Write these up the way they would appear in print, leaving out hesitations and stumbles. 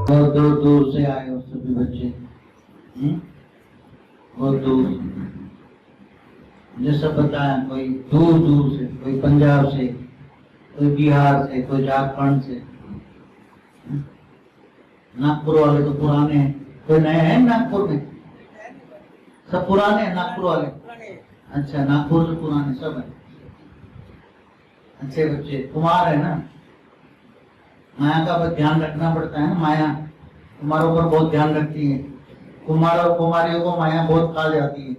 बहुत दूर दूर से आए हो सभी बच्चे, बहुत दूर। मुझे सब बताया, कोई दूर दूर से, कोई पंजाब से, कोई बिहार से, कोई झारखंड से। नागपुर वाले तो पुराने हैं, कोई नए हैं नागपुर में? सब पुराने हैं नागपुर वाले? अच्छा, नागपुर से पुराने सब है। अच्छे बच्चे, कुमार है ना? माया का बस ध्यान रखना पड़ता है ना। माया कुमारों पर बहुत ध्यान रखती है। कुमार और कुमारियों को माया बहुत खा जाती है।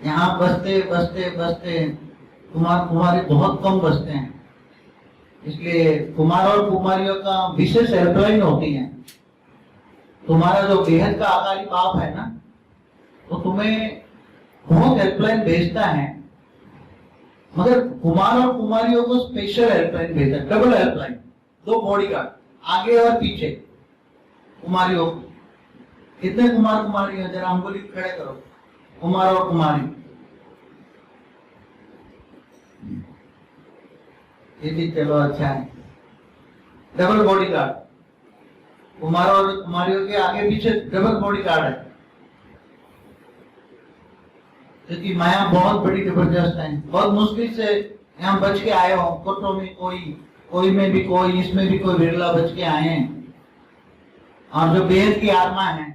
यहाँ बसते बसते बसते कुमार कुमारी बहुत कम बसते हैं। इसलिए कुमार और कुमारियों का विशेष हेल्पलाइन होती है। तुम्हारा जो बेहद का आकारी बाप है ना, वो तुम्हें बहुत हेल्पलाइन भेजता है, मगर कुमार और कुमारियों को स्पेशल हेल्पलाइन भेजता है, डबल हेल्पलाइन, दो बॉडीगार्ड आगे और पीछे। कुमारियों को कितने कुमार कुमारी हो? जरा अंगुली खड़े करो, कुमार और कुमारी। ये भी चलो अच्छा है, डबल बॉडीगार्ड। कुमार और कुमारियों के आगे पीछे डबल बॉडीगार्ड है, क्योंकि माया बहुत बड़ी जबरदस्त है। बहुत मुश्किल से यहाँ बच के आए हो। कोटों में कोई में भी कोई, इसमें भी कोई बिरला बच के आए हैं। और जो बेहद की आत्मा है,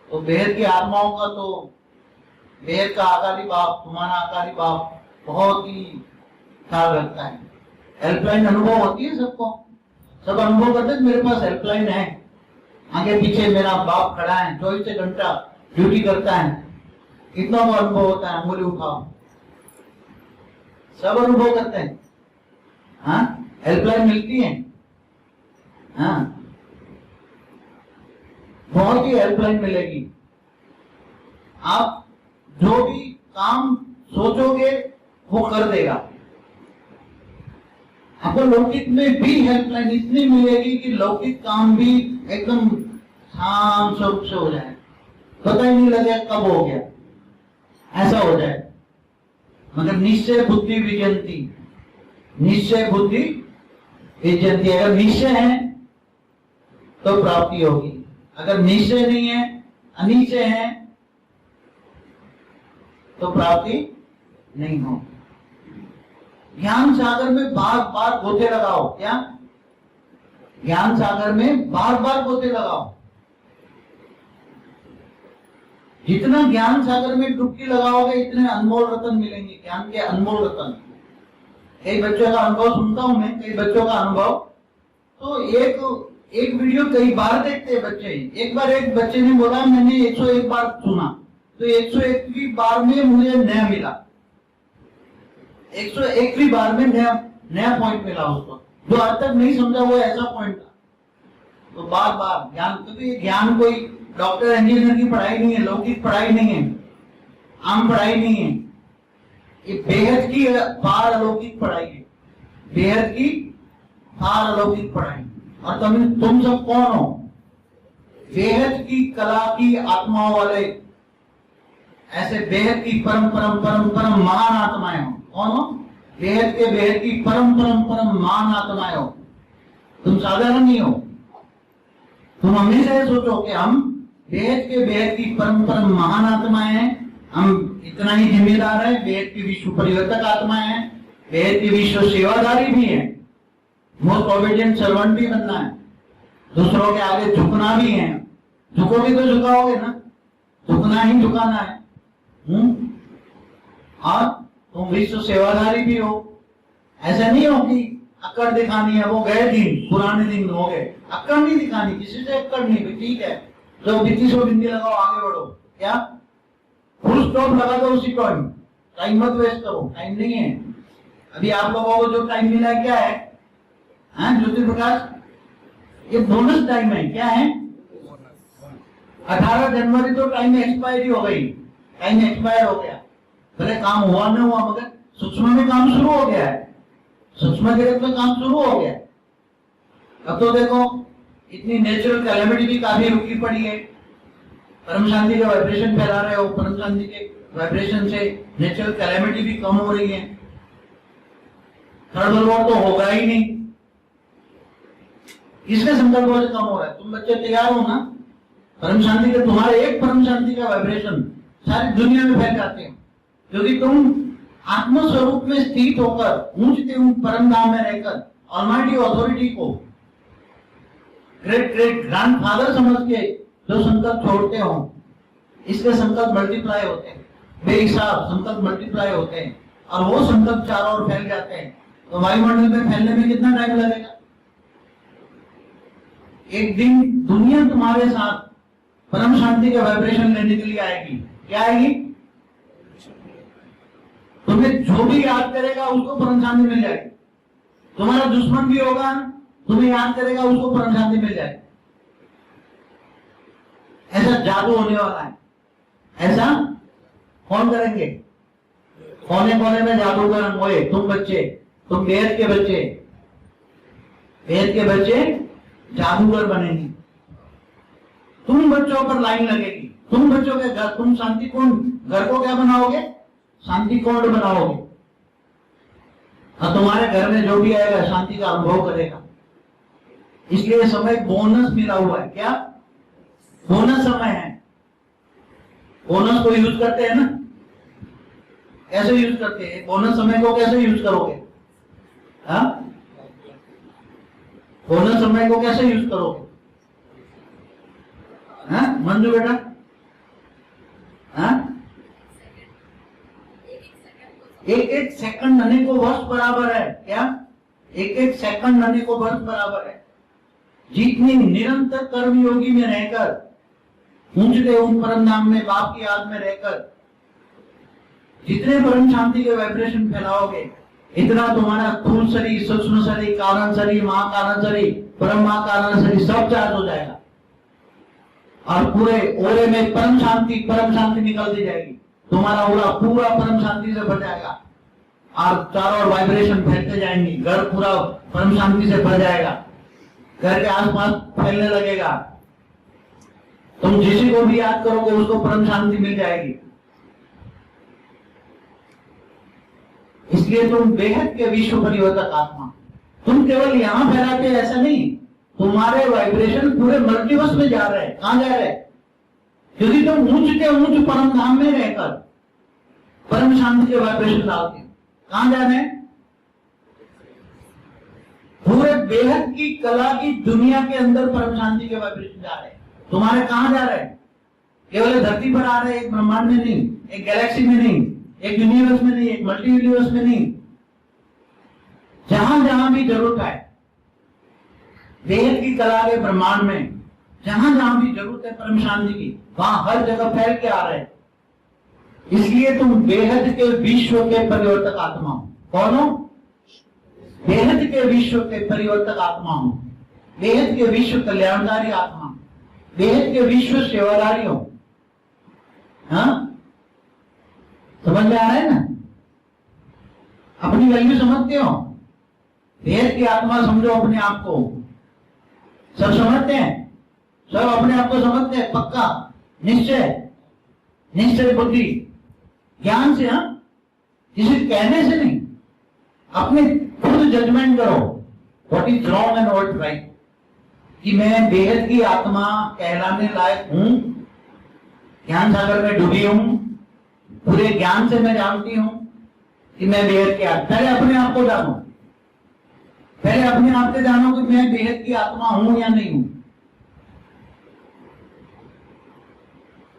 तो बेहद की आत्माओं का तो बेहद का आकारी बाप, तुम्हारा आकारी बाप बहुत ही ख्याल रखता है। हेल्पलाइन अनुभव होती है सबको, सब अनुभव करते हैं मेरे पास हेल्पलाइन है, आगे पीछे मेरा बाप खड़ा है, 24 घंटा ड्यूटी करता है। कितना वो अनुभव होता है? अंगुली उठाओ, सब अनुभव करते हैं। हाँ, हेल्पलाइन मिलती है। हाँ, बहुत ही हेल्पलाइन मिलेगी। आप जो भी काम सोचोगे वो कर देगा। आपको लौकिक में भी हेल्पलाइन इतनी मिलेगी कि लौकिक काम भी एकदम शांत स्वरूप से हो जाए, पता ही नहीं लगे कब हो गया, ऐसा हो जाए। मगर निश्चय बुद्धि विजयंती, निश्चय बुद्धि विजयंती। अगर निश्चय है तो प्राप्ति होगी, अगर निश्चय नहीं है, अनिश्चय है, तो प्राप्ति नहीं हो। ज्ञान सागर में बार बार गोते लगाओ। क्या? ज्ञान सागर में बार बार गोते लगाओ। जितना ज्ञान सागर में डुबकी लगाओगे, इतने अनमोल रतन मिलेंगे, ज्ञान के अनमोल रतन। कई बच्चों का अनुभव सुनता हूं मैं, कई बच्चों का अनुभव तो एक वीडियो कई बार देखते हैं बच्चे। एक बार एक बच्चे ने बोला मैंने 101 बार सुना, तो 101वीं बार में मुझे नया मिला, 101वीं बार में नया पॉइंट मिला उसको, जो आज तक नहीं समझा वो ऐसा पॉइंट था। तो बार बार ज्ञान, क्योंकि ज्ञान कोई डॉक्टर इंजीनियर की पढ़ाई नहीं है, लौकिक पढ़ाई नहीं है, आम पढ़ाई नहीं है, ये बेहद की पार अलौकिक पढ़ाई है, बेहद की पार अलौकिक पढ़ाई। और तुम सब कौन हो? बेहद की कला की आत्माओं वाले, ऐसे बेहद की परम परम परम परम महान आत्माएं हो। कौन हो? बेहद की परम परम परम महान आत्माएं हो। तुम साधारण नहीं हो। तुम हमेशा ये सोचो कि हम बेहद की परम परम महान आत्माएं हैं, हम इतना ही जिम्मेदार है, बेहद की विश्व परिवर्तक आत्माएं हैं, बेहद की विश्व सेवादारी भी है, मोस्ट ओबीडिएंट सर्वेंट भी बनना है, दूसरों के आगे झुकना भी है। झुकोगे तो झुकाओगे ना, झुकना ही झुकाना है। और तुम विश्व सेवादारी भी हो। ऐसा नहीं हो कि अक्कड़ दिखानी है, वो गए दिन, पुराने दिन हो गए, अक्कड़ नहीं दिखानी, किसी से अक्कड़ नहीं। ठीक है, जो बिंदी सो बिंदी लगाओ, आगे बढ़ो। क्या? फुल स्टॉप लगा दो उसी टाइम मत वेस्ट करो, टाइम नहीं है। अभी आप लोगों को जो टाइम मिला है क्या है? ज्योति प्रकाश, ये बोनस टाइम है। क्या है? 18 जनवरी तो टाइम एक्सपायरी हो गई, टाइम एक्सपायर हो गया। भले काम हुआ न हुआ, मगर सूक्ष्म में काम शुरू हो गया है, सूक्ष्म जगत में काम शुरू हो गया। अब तो देखो इतनी नेचुरल कैलेमिटी भी काफी रुकी पड़ी है। परम शांति के वाइब्रेशन फैला रहे हो, परम शांति के वाइब्रेशन से नेचुरल कैलेमिटी भी कम हो रही है। थर्ड वर्ल्ड वॉर तो होगा ही नहीं, किसके संकल्प से कम हो रहा है? तुम बच्चे तैयार हो ना? परम शांति के, तुम्हारे एक परम शांति का वाइब्रेशन सारी दुनिया में फैल जाते हैं, क्योंकि तुम आत्म स्वरूप में स्थित होकर ऊंचते ऊंच परम धाम में रहकर ऑलमाइटी अथॉरिटी को ग्रेट ग्रेट ग्रैंडफादर समझ के जो संकल्प छोड़ते हो, इसके संकल्प मल्टीप्लाई होते हैं, बेहिसाब संकल्प मल्टीप्लाई होते हैं, और वो संकल्प चारों ओर फैल जाते हैं। तो वायुमंडल में फैलने में कितना टाइम लगेगा? एक दिन दुनिया तुम्हारे साथ परम शांति के वाइब्रेशन लेने के लिए आएगी। क्या आएगी? तुम्हें जो भी याद करेगा उसको परम शांति मिल जाएगी। तुम्हारा दुश्मन भी होगा, तुम्हें याद करेगा उसको परम शांति मिल जाएगी। ऐसा जादू होने वाला है। ऐसा कौन करेंगे? कोने कोने में जादूगर मोए। तुम बच्चे, तुम वेद के बच्चे, वेद के बच्चे जादूगर बनेंगे। तुम बच्चों पर लाइन लगेगी, तुम बच्चों के घर, तुम शांति कुंड घर को क्या बनाओगे? शांति कुंड बनाओगे, और तुम्हारे घर में जो भी आएगा शांति का अनुभव करेगा। इसलिए समय बोनस मिला हुआ है। क्या बोनस समय है? बोनस को यूज करते हैं ना? कैसे यूज करते हैं? बोनस समय को कैसे यूज करोगे? हाँ, बोनस समय को कैसे यूज करोगे? हाँ मंजू बेटा, हाँ, एक एक सेकंड अनेकों वर्ष बराबर है। क्या? एक एक सेकंड अनेकों वर्ष बराबर है। जितनी निरंतर कर्म योगी में रहकर ऊंचते ऊंच परम धाम में बाप की याद में रहकर जितने परम शांति के वाइब्रेशन फैलाओगे, इतना तुम्हारा स्थूल शरीर, सूक्ष्म शरीर, कारण शरीर, महाकारण शरीर, परम महाकारण शरीर सब चार्ज हो जाएगा, और पूरे ओरे में परम शांति निकलती जाएगी। तुम्हारा ओरा पूरा परम शांति से भर जाएगा, और चारों ओर वाइब्रेशन फैलते जाएंगे। घर पूरा परम शांति से भर जाएगा, घर के आसपास फैलने लगेगा। तुम जिसी को भी याद करोगे उसको परम शांति मिल जाएगी। इसलिए तुम बेहद के विश्व परिवर्तक आत्मा। तुम केवल यहां फैलाते ऐसा नहीं, तुम्हारे वाइब्रेशन पूरे मल्टीवर्स में जा रहे हैं। कहां जा रहे हैं? क्योंकि तुम ऊंच के ऊंच परम धाम में रहकर परम शांति के वाइब्रेशन डालते हो। कहां जा रहे हैं? पूरे बेहद की कला की दुनिया के अंदर परम शांति के वाइब्रेशन जा रहे हैं। तुम्हारे कहां जा रहे हैं? केवल धरती पर आ रहे हैं, एक ब्रह्मांड में नहीं, एक गैलेक्सी में नहीं, एक यूनिवर्स में नहीं, एक मल्टी यूनिवर्स में नहीं, जहां जहां भी जरूरत है बेहद की कला के ब्रह्मांड में, जहां जहां भी जरूरत है परम शांति की, वहां हर जगह फैल के आ रहे हैं। इसलिए तुम बेहद के विश्व के परिवर्तक आत्मा हो। कौन हो? बेहद के विश्व के परिवर्तक आत्मा हो, बेहद के विश्व कल्याणकारी आत्मा, बेहद के विश्व सेवादारी हो। हाँ, समझ में आ रहा है ना? अपनी वैल्यू समझते हो? बेहद की आत्मा समझो अपने आप को। सब समझते हैं? सब अपने आप को समझते हैं? पक्का? निश्चय बुद्धि ज्ञान से। हाँ, किसी कहने से नहीं, अपने खुद जजमेंट करो what is wrong and what is right, कि मैं बेहद की आत्मा कहलाने लायक हूं, ज्ञान सागर में डूबी हूं, पूरे ज्ञान से मैं जानती हूं कि मैं बेहद की आत्मा। पहले अपने आप को जानो, पहले अपने आप से जानो कि मैं बेहद की आत्मा हूं या नहीं हूं।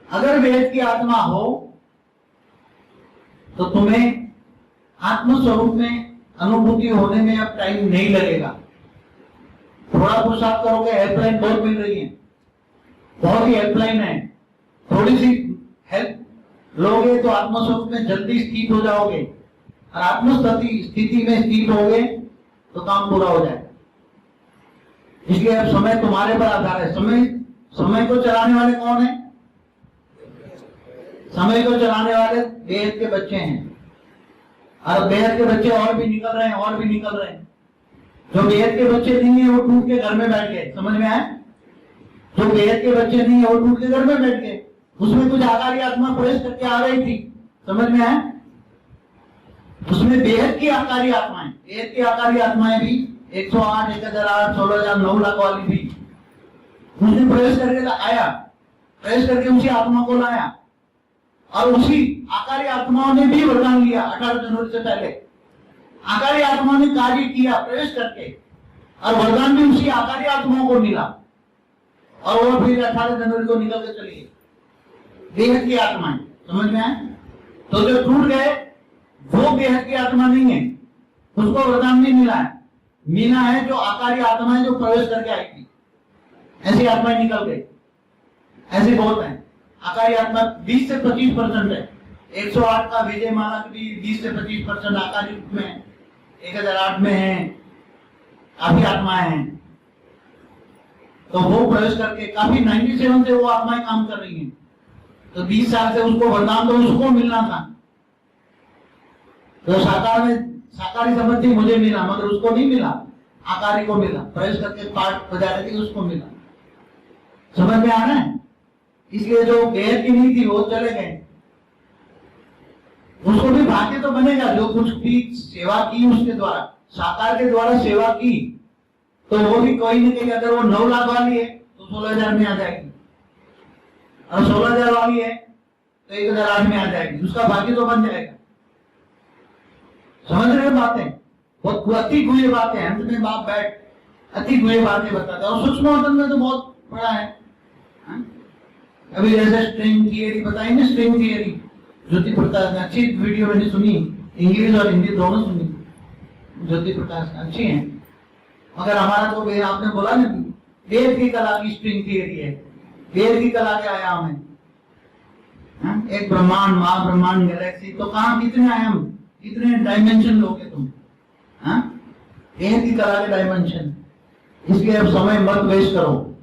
अगर बेहद की आत्मा हो तो तुम्हें आत्म स्वरूप में अनुभूति होने में अब टाइम नहीं लगेगा। थोड़ा पुरुषार्थ करोगे, हेल्पलाइन बहुत मिल रही है, बहुत ही हेल्पलाइन है, थोड़ी सी हेल्प लोगे तो आत्म स्वरूप में जल्दी स्थित हो जाओगे, और आत्म स्थिति में स्थित होगे तो काम पूरा हो जाएगा। इसलिए अब समय तुम्हारे पर आधार है। समय को चलाने वाले कौन है? समय को चलाने वाले बेहद के बच्चे हैं, और बेहद के बच्चे और भी निकल रहे हैं, और भी निकल रहे हैं। जो बेहद के बच्चे नहीं है वो टूट के घर में बैठ गए। समझ में आया? जो बेहद के बच्चे नहीं है वो टूट के घर में बैठ गए। उसमें कुछ आकारी आत्मा प्रवेश करके आ गई थी। समझ में आया? उसमें बेहद की आकारी आत्माएं, बेहद की आकारी आत्माएं भी 108, 1008, 16,000, 9 लाख वाली भी उसने प्रवेश करके आया, प्रवेश करके उसी आत्मा को लाया और उसी आकारी आत्माओं ने भी वरदान लिया 18 जनवरी से पहले। आकारी आत्माओं ने कार्य किया प्रवेश करके और वरदान भी उसी आकारी आत्माओं को मिला और वो फिर 18 जनवरी को निकल के चली गई। बेहद की आत्माएं, समझ में आए? तो जो टूट गए वो बेहद की आत्मा नहीं है, उसको वरदान नहीं मिला है। मिला है जो आकारी आत्माएं जो प्रवेश करके आई थी, ऐसी आत्माएं निकल गई। ऐसे बहुत है। आकारी आत्मा 20 से 25% है। 108 का विजय माला भी 20 से 25% आकारी रूप में है। 1008 में है, काफी आत्माएं हैं। तो वो प्रवेश करके काफी 97 से वो आत्माएं काम कर रही हैं। तो 20 साल से उसको वरदान तो उसको मिलना था। तो साकार में साकारी संबंधी मुझे मिला मगर उसको नहीं मिला, आकारी को मिला। प्रवेश करके पाठ बजा रही थी उसको मिला। समझ में आ रहा है? इसलिए जो बेहद की नहीं थी वो चले गए। उसको भी भाग्य तो बनेगा जो कुछ भी सेवा की उसके द्वारा, साकार के द्वारा सेवा की, तो वो भी कोई नहीं कहीं। अगर वो 9 लाख वाली है तो 16,000 में आ जाएगी और 16,000 वाली है तो 1,008 में आ जाएगी। उसका भाग्य तो बन जाएगा। समझ रहे बातें? बहुत अति गुह्य बातें हैं। अंत में बाप बैठ अति गुह्य बातें बताते हैं और सूक्ष्म वतन में तो बहुत बड़ा है। अभी जैसे स्ट्रिंग थियरी बताई ना, स्ट्रिंग थियरी ज्योति प्रकाश ने अच्छी वीडियो मैंने सुनी, इंग्लिश और हिंदी दोनों सुनी। ज्योति प्रकाश अच्छी है मगर हमारा तो आपने बोला ना वेद की कला की स्ट्रिंग थियरी है। वेद की कला के आयाम है। एक ब्रह्मांड, महाब्रह्मांड, गैलेक्सी, तो कहाँ कितने आयाम, कितने डायमेंशन लोगे तुम? वेद की कला के डायमेंशन। इसलिए अब समय मत वेस्ट करो,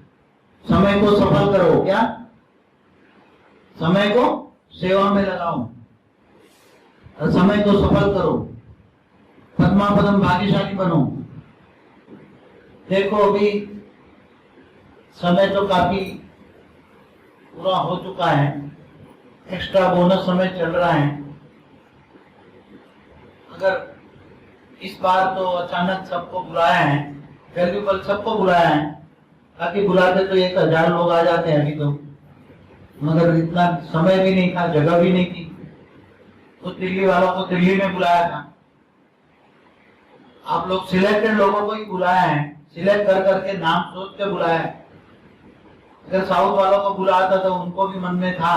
समय को सफल करो। क्या समय को सेवा में लगाओ और समय को सफल करो, पद्मापदम भाग्यशाली बनो। देखो अभी समय तो काफी पूरा हो चुका है, एक्स्ट्रा बोनस समय चल रहा है। अगर इस बार तो अचानक सबको बुलाया है, वैल्यूबल सबको बुलाया है, ताकि बुलाते तो 1,000 लोग आ जाते हैं अभी तो, मगर इतना समय भी नहीं था, जगह भी नहीं थी। तो दिल्ली वालों को दिल्ली में बुलाया था। आप लोग सिलेक्टेड लोगों को ही बुलाया है, सिलेक्ट कर करके नाम सोच के बुलाया है। अगर साउथ वालों को बुलाया था तो उनको भी मन में था,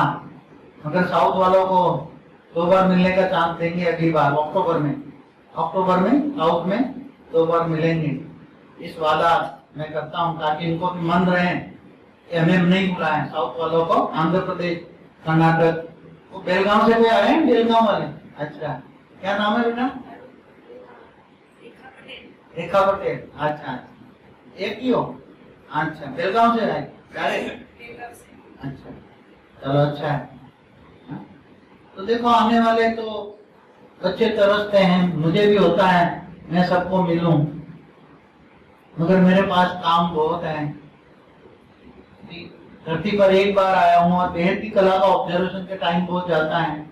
मगर साउथ वालों को 2 बार मिलने का चांस देंगे अगली बार अक्टूबर में साउथ में 2 बार मिलेंगे। इस वादा मैं करता हूँ ताकि इनको भी मन रहे कि हमें नहीं बुलाया साउथ वालों को। आंध्र प्रदेश, कर्नाटक, वो बेलगांव से कोई आए हैं? बेलगांव वाले? अच्छा, क्या नाम है बेटा? रेखा पटेल। अच्छा, एक ही हो? अच्छा, बेलगांव से आए? अच्छा, चलो अच्छा है। तो देखो आने वाले तो बच्चे तरसते हैं, मुझे भी होता है मैं सबको मिलूं, मगर मेरे पास काम बहुत है। धरती पर एक बार आया हूँ और बेहद की कला का ऑब्जर्वेशन के टाइम बहुत जाता है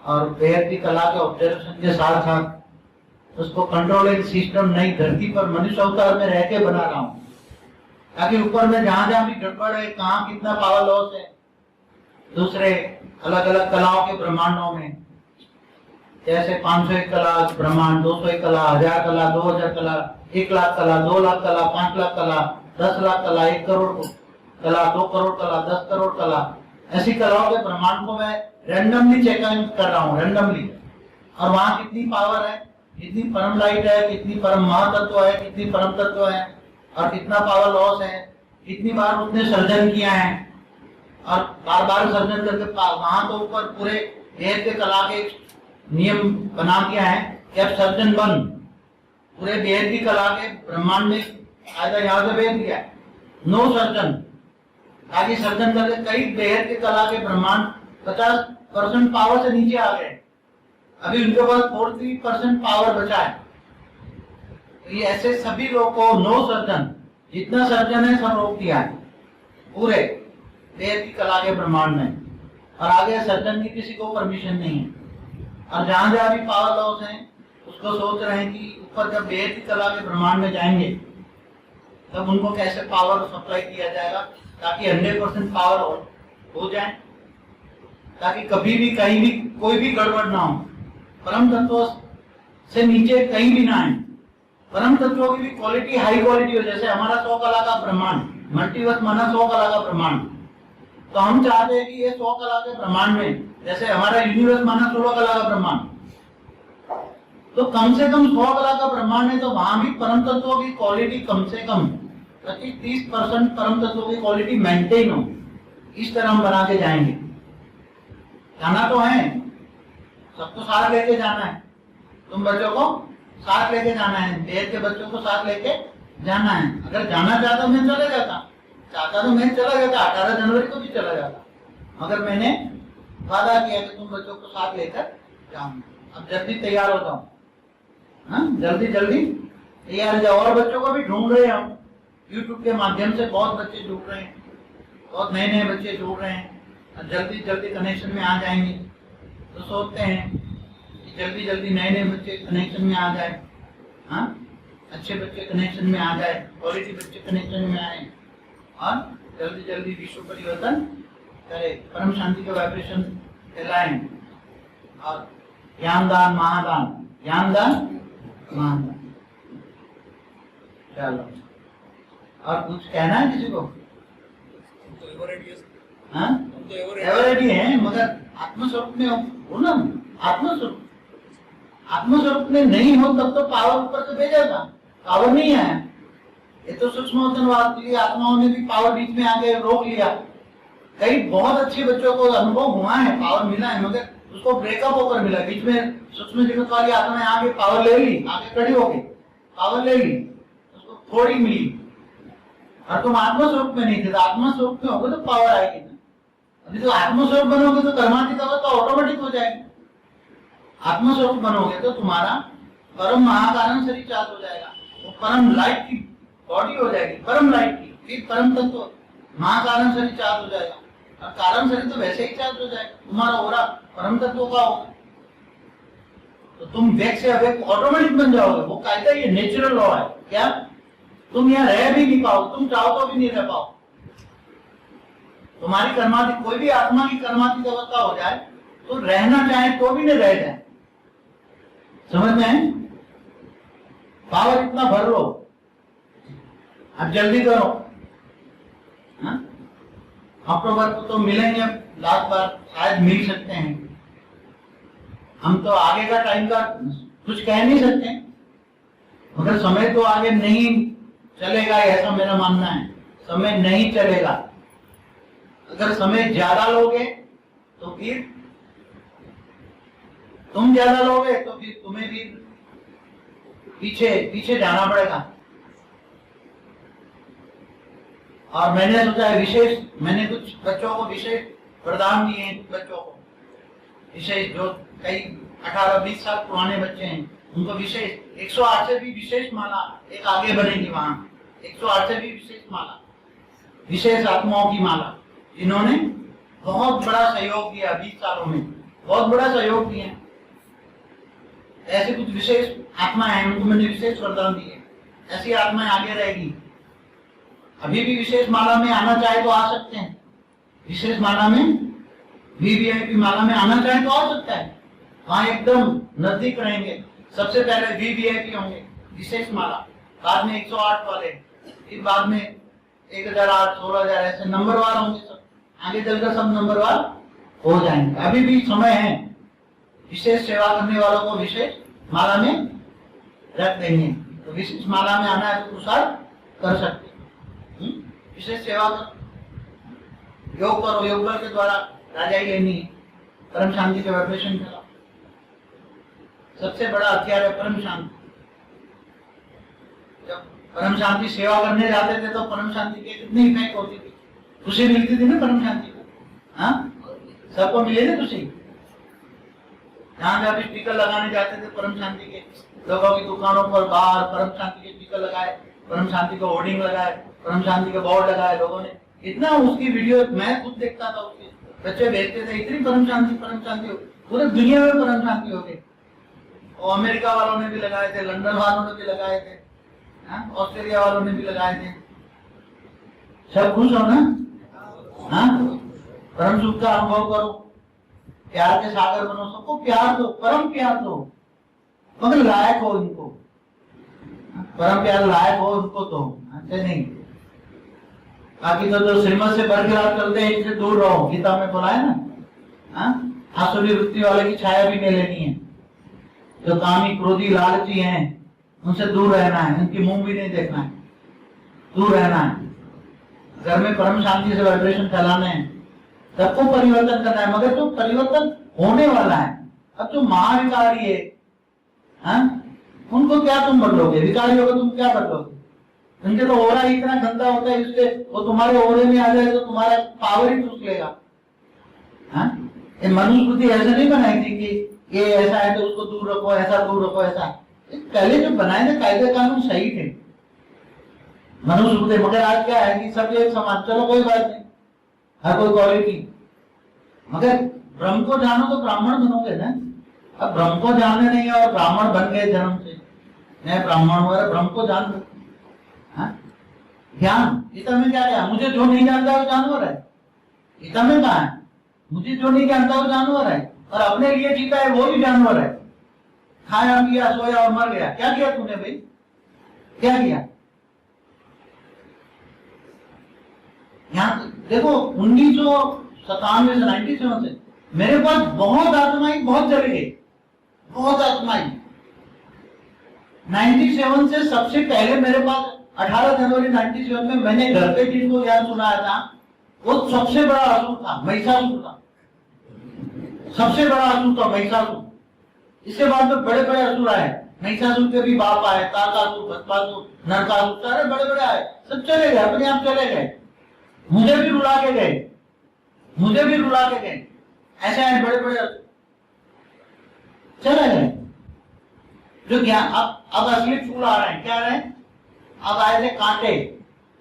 और बेहद की कला के ऑब्जर्वेशन के साथ साथ उसको कंट्रोलिंग सिस्टम नई धरती पर मनुष्य अवतार में रह के बना रहा हूँ, ताकि ऊपर में जहां जहां भी गड़बड़ है, कहाँ कितना पावर लॉस है, दूसरे अलग अलग कलाओं के ब्रह्मांडों में, जैसे 501 कला ब्रह्मांड, 201 कला, 1000 कला, 2000 कला, 1 लाख कला, 2 लाख कला, 5 लाख कला, 10 लाख कला, 1 करोड़ कला, 2 करोड़ कला, 10 करोड़ कला, ऐसी कलाओं के ब्रह्मांड को मैं रैंडमली चेक कर रहा हूँ, रैंडमली। और वहां कितनी पावर है, कितनी परम लाइट है, कितनी परम महातत्व है, कितनी परम तत्व है और कितना पावर लॉस है, कितनी बार उसने सर्जन किया है और बार बार सर्जन करके वहां तो ऊपर पूरे वेद के कला के नियम बना दिया है कि अब सर्जन बन। पूरे वेद की कला के ब्रह्मांड में फायदा यहाँ से भेज दिया है, नो सर्जन, ताकि सर्जन करके कई वेद की कला के ब्रह्मांड 50% पावर से नीचे आ गए। अभी उनके पास 40% पावर बचा है। तो ये ऐसे सभी लोग को नो सर्जन, जितना सर्जन है सब रोक दिया है पूरे वेद की कला के ब्रह्मांड में, और आगे सर्जन की किसी को परमिशन नहीं है। और जहां जहां भी पावर लॉस है उसको तो सोच रहे हैं कि ऊपर जब बेहद कला के ब्रह्मांड में जाएंगे तब उनको कैसे पावर सप्लाई किया जाएगा ताकि 100% पावर हो जाए, ताकि कभी भी कहीं भी कोई भी गड़बड़ ना हो, परम तत्व से नीचे कहीं भी ना आए, परम तत्वों की भी क्वालिटी हाई क्वालिटी हो। जैसे हमारा 100 कला का ब्रह्मांड, मल्टीवर्स माना 100 कला का ब्रह्मांड, तो हम चाहते हैं कि ये 100 कला के ब्रह्मांड में, जैसे हमारा यूनिवर्स माना 16 कला का ब्रह्मांड, तो कम से कम 100 कला का ब्रह्मांड है, तो वहां भी परम तत्वों की क्वालिटी कम से कम 25-30% परम तत्वों की क्वालिटी मेंटेन हो। इस तरह हम बना के जाएंगे। जाना तो है, सबको साथ लेके जाना है, तुम बच्चों को साथ लेके जाना है, देश के बच्चों को साथ लेके जाना है। अगर जाना चाहता मैं चले जाता, चाहता तो मैं चला जाता, 18 जनवरी को भी चला जाता, मगर मैंने वादा किया कि तुम बच्चों को साथ लेकर जाऊंगा। अब जल्दी तैयार हो जाओ, हाँ जल्दी जल्दी तैयार हो जाओ। और बच्चों को भी ढूंढ रहे हैं हम, यूट्यूब के माध्यम से बहुत बच्चे जुड़ रहे हैं, बहुत नए नए बच्चे जुड़ रहे हैं, जल्दी जल्दी कनेक्शन में आ जाएंगे। तो सोचते हैं कि जल्दी जल्दी नए नए बच्चे कनेक्शन में आ जाए, हाँ अच्छे बच्चे कनेक्शन में आ जाए, क्वालिटी बच्चे कनेक्शन में आए और जल्दी जल्दी विश्व परिवर्तन करे, परम शांति का वाइब्रेशन फैलाएं और ज्ञान दान महादान, ज्ञान दान महादान। चलो और कुछ कहना है किसी को? हाँ एवरेडी है, मगर आत्मस्वरूप में हो ना, आत्मस्वरूप आत्मस्वरूप में नहीं हो तब तो पावर ऊपर से भेजा था, पावर नहीं है। ये तो सूक्ष्मवाद की आत्माओं ने भी पावर बीच में आके रोक लिया। कई बहुत अच्छे बच्चों को अनुभव हुआ है, पावर मिला है, मगर उसको ब्रेकअप होकर मिला। बीच में सूक्ष्म जगत वाली आत्माएं आगे पावर ले ली, आगे खड़ी हो गई, पावर ले ली, उसको थोड़ी मिली। और तुम आत्मस्वरूप में नहीं थे, आत्मस्वरूप में होगे तो पावर आएगी ना। अभी तो आत्मस्वरूप बनोगे तो कर्मातीत अवस्था ऑटोमेटिक हो जाएगी। आत्मस्वरूप बनोगे तो तुम्हारा परम महाकारण शरीर चार्ज हो जाएगा, वो परम लाइट की बॉडी हो जाएगी, परम लाइट की, फिर परम तत्व महाकारण शरीर चार्ज हो जाएगा। और कारण शरीर तो वैसे ही चार्ज हो जाएगा, तुम्हारा ओरा परम तत्व का होगा, तो तुम वेग से अवेग ऑटोमेटिक बन जाओगे। वो कहता है ये नेचुरल लॉ है। क्या तुम यहाँ रह भी नहीं पाओ, तुम चाहो तो भी नहीं रह पाओ। तुम्हारी कर्मातीत, कोई भी आत्मा की कर्मातीत अवस्था हो जाए तो रहना चाहे तो भी नहीं रह जाए, समझ में? पावर इतना भर लो, अब जल्दी करो। अक्टूबर को तो मिलेंगे, अब लास्ट बार शायद मिल सकते हैं। हम तो आगे का टाइम का कुछ कह नहीं सकते, मगर समय तो आगे नहीं चलेगा, ऐसा मेरा मानना है। समय नहीं चलेगा। अगर समय ज्यादा लोगे तो फिर तुम ज्यादा लोगे तो फिर तुम्हें भी पीछे पीछे जाना पड़ेगा। और मैंने सोचा है विशेष, मैंने कुछ बच्चों को विशेष वरदान दिए हैं, बच्चों को विशेष, जो कई 18-20 साल पुराने बच्चे हैं उनको विशेष 108 से भी विशेष माला एक आगे बढ़ेगी। वहां 108 से भी विशेष माला, विशेष आत्माओं की माला, जिन्होंने बहुत बड़ा सहयोग दिया 20 सालों में, बहुत बड़ा सहयोग दिया। ऐसे कुछ विशेष आत्माएं हैं, उनको मैंने विशेष वरदान दिए। ऐसी आत्माएं आगे रहेगी। अभी भी विशेष माला में आना चाहे तो आ सकते हैं, विशेष माला में, वीवीआईपी माला में आना चाहे तो आ सकता है। वहां एकदम नजदीक रहेंगे। सबसे पहले वीवीआईपी होंगे, विशेष माला, बाद में 108 वाले, फिर बाद में 1008, 16000, ऐसे नंबरवार होंगे सब। आगे चलकर सब नंबरवार हो जाएंगे। अभी भी समय है, विशेष सेवा करने वालों को विशेष माला में रख देंगे। तो विशेष माला में आना है तो प्रसाद कर सकते, विशेष सेवा कर, योग करो, योग बल के द्वारा राजाई लेनी है, परम शांति के वाइब्रेशन करो। सबसे बड़ा हथियार है परम शांति। जब परम शांति सेवा करने जाते थे तो परम शांति के कितनी इफेक्ट होती थी, खुशी मिलती थी ना परम शांति को। हाँ सबको मिले ना खुशी। जहाँ जहाँ भी स्पीकर लगाने जाते थे परम शांति के, लोगों की दुकानों पर बाहर परम शांति के स्पीकर लगाए, परम शांति का होर्डिंग लगाए, परम शांति का बोर्ड लगाए लोगों ने। इतना उसकी वीडियो मैं खुद देखता था, उसके बच्चे भेजते थे, इतनी परम शांति हो, पूरी दुनिया में परम शांति हो गई। और अमेरिका वालों ने भी लगाए थे, लंदन वालों ने भी लगाए थे, ऑस्ट्रेलिया वालों ने भी लगाए थे। सब खुश हो ना? हाँ, परम सुख का अनुभव करो, प्यार के सागर बनो, सबको प्यार दो, परम प्यार दो, मगर लायक हो इनको, परम प्यार लायक हो उनको तो, ऐसे नहीं। बाकी तो जो श्रीमत से बरकरार चलते हैं इनसे दूर रहो, गीता में बोला है ना। आसुरी वृत्ति वाले की छाया भी नहीं लेनी है। जो कामी क्रोधी लालची हैं उनसे दूर रहना है, उनकी मुंह भी नहीं देखना है, दूर रहना है। घर में परम शांति से वाइब्रेशन फैलाने हैं, सबको परिवर्तन करना है। मगर जो परिवर्तन होने वाला है, अब जो महाविकारी है, उनको क्या तुम बदलोगे? विकारियों को तुम क्या बदलोगे? उनके तो ओरा ही इतना गंदा होता है, इससे वो तुम्हारे ओरे में आ जाए तो तुम्हारा पावर ही चूस लेगा। मनुस्मृति ऐसे नहीं बनाई थी कि ये ऐसा है तो उसको दूर रखो, ऐसा दूर रखो, ऐसा। पहले जो बनाए थे कायदे कानून सही थे मनुस्मृति, मगर आज क्या है कि सब एक समान, चलो कोई बात नहीं, हर कोई क्वालिटी। मगर ब्रह्म को जानो तो ब्राह्मण बनोगे ना। अब ब्रह्म को जानने नहीं और ब्राह्मण बन गए जन्म से, मैं ब्राह्मण हुआ, ब्रह्म को जान लो। ज्ञान गीता में क्या क्या? मुझे जो नहीं जानता वो जानवर है। गीता में कहा है मुझे जो नहीं जानता वो जानवर है, और अपने लिए जीता है वो भी जानवर है। खाया पिया सोया और मर गया, क्या किया तूने भाई? क्या किया? यहाँ देखो 1997 से 97 से मेरे पास बहुत आत्माएं बहुत चली गई, बहुत आत्माएं। 97 से सबसे पहले मेरे पास 18 जनवरी 97 में मैंने घर पे जिनको ज्ञान सुनाया था वो सबसे बड़ा असुर था, महिषासुर था। सबसे बड़ा असुर था महिषासुर। इसके बाद में बड़े बड़े असुर आए, महिषासुर के भी बाप आए, तारकासुर, भस्मासुर, नरकासुर, सारे बड़े बड़े आए, सब चले गए, अपने आप चले गए। मुझे भी रुला के गए, मुझे भी रुला के गए। ऐसे आए बड़े बड़े चले गए। जो ज्ञान अब असली फूल आ रहे हैं, क्या आ रहे हैं? अब आए थे कांटे।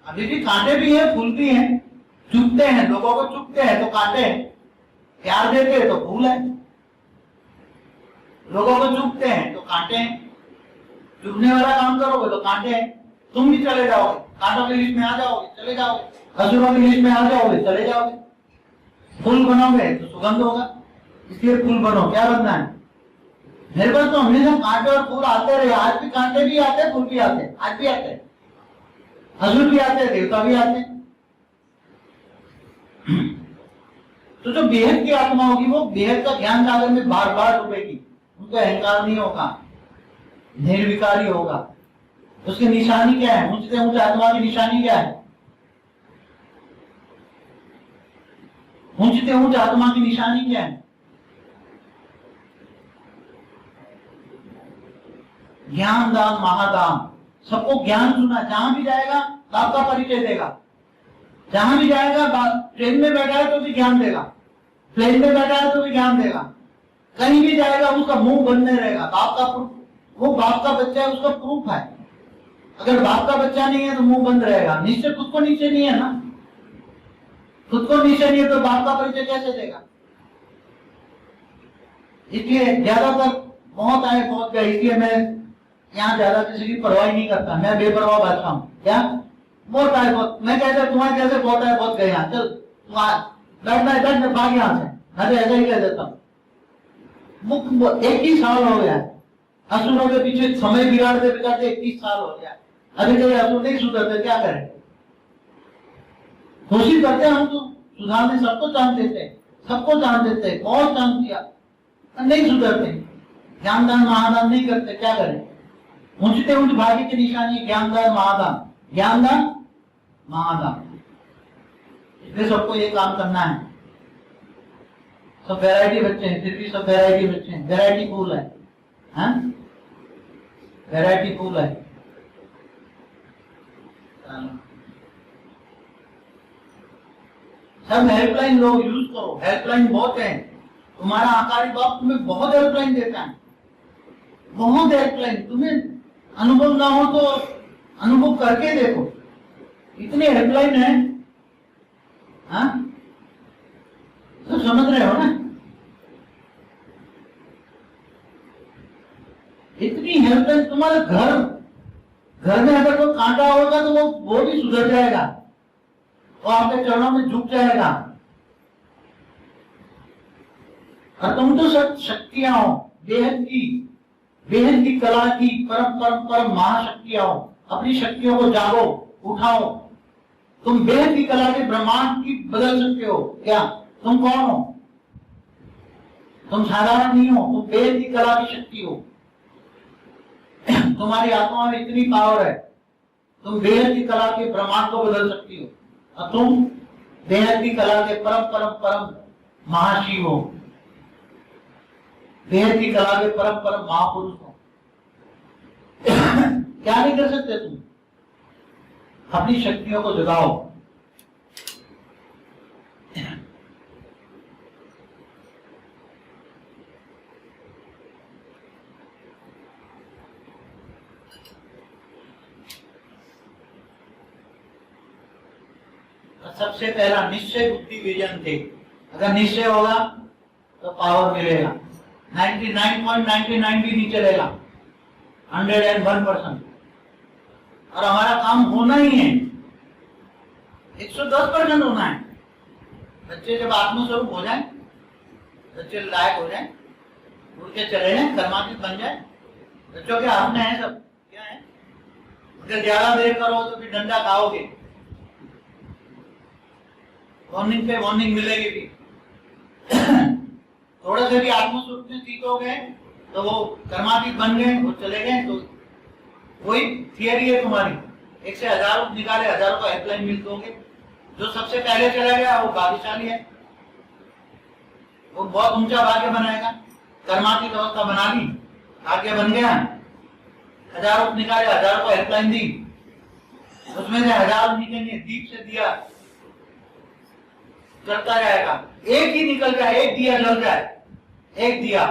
अभी भी कांटे भी है, फूल भी है, चुभते हैं, लोगों को चुभते हैं तो कांटे हैं, प्यार देते हैं तो फूल है। लोगों को चुभते हैं तो कांटे हैं, चुभने वाला काम करोगे तो कांटे हैं। तुम भी चले जाओगे, कांटों की लिस्ट में आ जाओगे, चले जाओगे, असुरों की लिस्ट में आ जाओगे, चले जाओगे। फूल बनोगे तो सुगंध होगा, इसलिए फूल बनो। क्या बनना है? मेरे पास तो हमेशा कांटे और फूल आते रहे। आज भी कांटे भी आते हैं, फूल भी आते हैं, आज भी आते हैं, असुर भी आते हैं, देवता भी आते हैं। तो जो बेहद की आत्मा होगी वो बेहद का ज्ञान सागर में बार बार डूबेगी। उनको अहंकार नहीं होगा, निर्विकारी होगा। उसकी निशानी क्या है? ऊंचते ऊंचे आत्मा की निशानी क्या है? ऊंचते ऊंचे आत्मा की निशानी क्या है? ज्ञान दान महादान। सबको ज्ञान सुना, जहां भी जाएगा बाप का परिचय देगा। जहां भी जाएगा, ट्रेन में बैठा है तो भी ज्ञान देगा, प्लेन में बैठा है तो भी ज्ञान देगा, कहीं भी जाएगा उसका मुंह बंद नहीं रहेगा। बाप का प्रूफ, वो बाप का बच्चा है, उसका प्रूफ है। अगर बाप का बच्चा नहीं है तो मुंह बंद रहेगा। निश्चय खुद को नीचे नहीं है ना, खुद को नीचे नहीं है तो बाप का परिचय कैसे देगा? इसलिए ज्यादातर बहुत आए बहुत गए, इसलिए मैं यहाँ ज्यादा किसी की परवाह नहीं करता। मैं बेपरवाह बादशाह हूँ। क्या बहुत आए बहुत, मैं कहता तुम्हारे जैसे बहुत आए बहुत गए, यहाँ चल बैठना है, बैठ भाग यहाँ से, मैं तो ऐसा ही कह देता हूँ। 21 साल हो गया असुरों के पीछे समय बिगाड़ते बिगाड़ते 21 साल हो गया। अभी तक असुर नहीं सुधरते, क्या करें? कोशिश करते हम तो सुधारने, सबको चांस देते, सबको चांस देते, बहुत चांस दिया, नहीं सुधरते। ज्ञानदान महादान नहीं करते, क्या करें? ऊंचते ऊंच भाग्य की निशानी ज्ञानदान महादान, ज्ञानदान महादान। इसलिए सबको ये काम करना है। सब वैरायटी बच्चे हैं, फिर भी सब वैरायटी बच्चे हैं, वैरायटी फूल है, वैरायटी फूल है। सब हेल्पलाइन लोग यूज करो, हेल्पलाइन बहुत है। तुम्हारा आकारी बाप तुम्हें बहुत हेल्पलाइन देता है, बहुत हेल्पलाइन। तुम्हें अनुभव ना हो तो अनुभव करके देखो, इतनी हेल्पलाइन है। तो समझ रहे हो ना? इतनी हेल्प है। तुम्हारे घर में अगर कोई कांटा होगा तो वो भी सुधर जाएगा, वो आपके चरणों में झुक जाएगा। और तुम तो शक्तियां हो, बेहद की कला की परम परम परम महाशक्तियां हो। अपनी शक्तियों को जागो, उठाओ। तुम बेहद की कला के ब्रह्मांड की बदल सकते हो। क्या तुम कौन हो? तुम साधारण नहीं हो, तुम बेहद की कला की शक्ति हो। तुम्हारी आत्मा में इतनी पावर है, तुम बेहद की कला के ब्रह्मांड को बदल सकती हो। और तुम बेहद की कला के परम परम परम महाशिव हो, बेहद की कला के परम परम महापुरुष हो। क्या नहीं कर सकते तुम? अपनी शक्तियों को जगाओ। सबसे पहला निश्चय बुद्धि विजन थे। अगर निश्चय होगा तो पावर मिलेगा। 99.99 भी नहीं चलेगा, 101%। और हमारा काम होना ही है, 110% होना है। बच्चे जब आत्मस्वरूप हो जाए, बच्चे लायक हो जाए, उड़ के चले जाए, कर्मातीत बन जाए। बच्चों के हाथ में है सब। क्या है? अगर ज्यादा देर करो तो फिर डंडा खाओगे, वार्निंग पे वार्निंग मिलेगी भी। थोड़ा से भी आत्मस्वरूप में ठीक हो गए तो वो कर्मातीत बन गए, वो चले गए। तो वही थियरी है तुम्हारी, 1 से 1000 निकाले, 1000 को हेल्पलाइन मिल दोगे। जो सबसे पहले चला गया वो भाग्यशाली है, वो बहुत ऊंचा भाग्य बनाएगा। कर्मातीत अवस्था बना ली, भाग्य बन गया, 1000 निकाले, 1000 को हेल्पलाइन दी, उसमें से 1000 निकलेंगे, दीप से दिया चलता जाएगा। एक ही निकल जाए, एक दिया जल जाए, एक दिया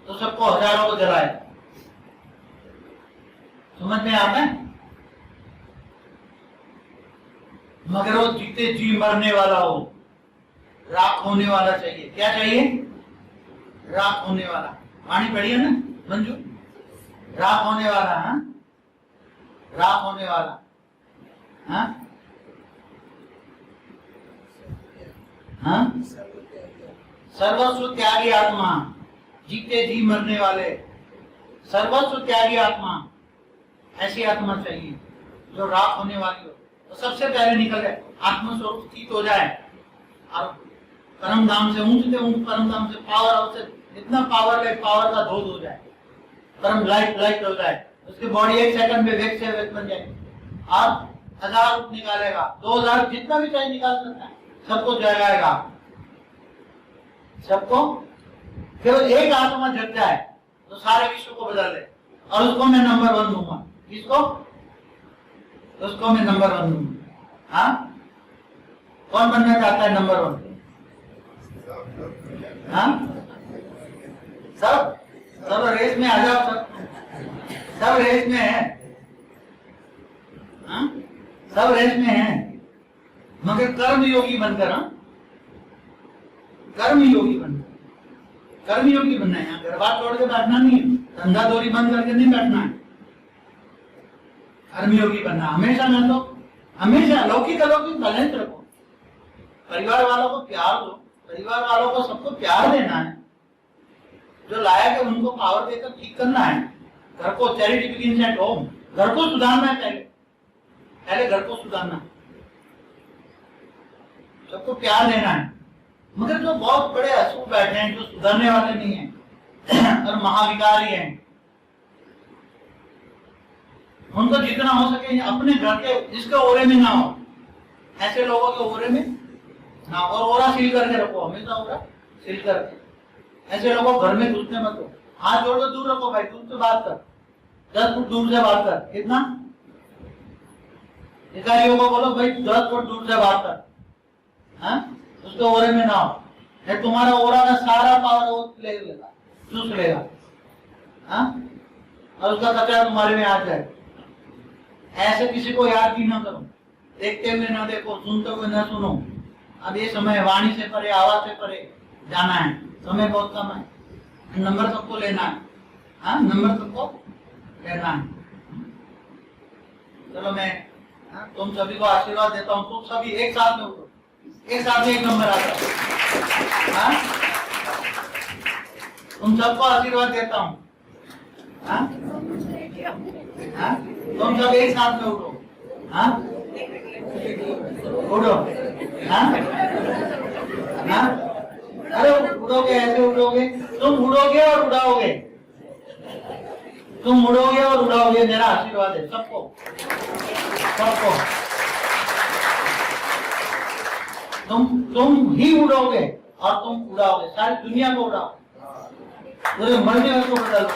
तो सबको हजारों को जलाए। समझ में आता है? मगर वो जीते जी मरने वाला हो, राख होने वाला चाहिए। क्या चाहिए? राख होने वाला। पानी पड़ी है ना मंजू? राख होने वाला। हाँ, राख होने वाला। हाँ हाँ, सर्वस्व त्यागी आत्मा, जीते जी मरने वाले, सर्वस्व त्यागी आत्मा। ऐसी आत्मा चाहिए जो राख होने वाली हो। तो सबसे पहले निकल जाए, आत्मस्वरूप स्थित हो जाए और परम धाम से ऊंच परम धाम से पावर से इतना पावर है, पावर का धोध हो जाए, परम लाइट हो जाए। उसकी बॉडी 1 सेकंड में वेग से वेग बन जाए। आप 1000 निकालेगा, 2000 जितना भी चाहिए निकाल सकता है, सबको जगाएगा, सबको। केवल एक आत्मा जग जाए तो सारे विश्व को बदल दे। और उसको मैं नंबर 1 दूंगा। किसको? उसको मैं नंबर 1 दूंगा। हाँ, कौन बनना चाहता है नंबर 1? हाँ, सब रेस में आ जाओ। सब रेस में है। हाँ, सब रेस में है, मगर कर्म योगी बनकर। हाँ, कर्म योगी बनना है। यहाँ घर बार छोड़ के बैठना नहीं है, धंधा दोरी बंद करके नहीं बैठना है। कर्म योगी बनना हमेशा। ना तो हमेशा लौकिक अलौकिक बैलेंस रखो। परिवार वालों को प्यार दो, परिवार वालों को सबको प्यार देना है। जो लायक है उनको पावर देकर ठीक करना है। घर को चैरिटी बिगिंस एट होम। घर को सुधारना है, पहले घर को सुधारना, सबको प्यार देना है। मगर जो बहुत बड़े असूल बैठे हैं, जो सुधरने वाले नहीं हैं और महाविकारी हैं, उनको जितना हो सके अपने घर के जिसके ओरे में ना हो, ऐसे लोगों के ओरे में ना। और ओरा सील करके रखो, हमेशा ओरा सील करके। ऐसे लोगों घर में घुसने मत हो। हाथ जोड़ के दूर रखो भाई, दूर से बात कर, 10 फुट दूर से बात कर। कितना? अधिकारियों को बोलो भाई 10 फुट दूर से बात कर। हाँ, उसके ओरे में ना हो, तुम्हारा ओरा का सारा पावर वो ले लेगा, चूस लेगा। हाँ, और उसका कचरा तुम्हारे में आ जाए। ऐसे किसी को याद भी ना करो, देखते हुए ना देखो, सुनते हुए ना सुनो। अब ये समय वाणी से परे, आवाज से परे जाना है, समय बहुत कम है। नंबर सबको लेना है। हाँ, नंबर सबको कहना है। चलो मैं तुम सभी को आशीर्वाद देता हूँ। तुम सभी एक साथ में उठो, एक साथ में एक नंबर आता है। हाँ? तुम सबको आशीर्वाद देता हूँ। हाँ? हाँ? तुम सब एक साथ में उठो। हाँ? उठो। हाँ? हाँ? अरे उड़ोगे, ऐसे उड़ोगे, तुम उड़ोगे और उड़ाओगे, तुम उड़ोगे और उड़ाओगे। मेरा आशीर्वाद है सबको, सबको। तुम ही उड़ोगे और तुम उड़ाओगे, सारी दुनिया को उड़ाओ, पूरे मरने को बदलो।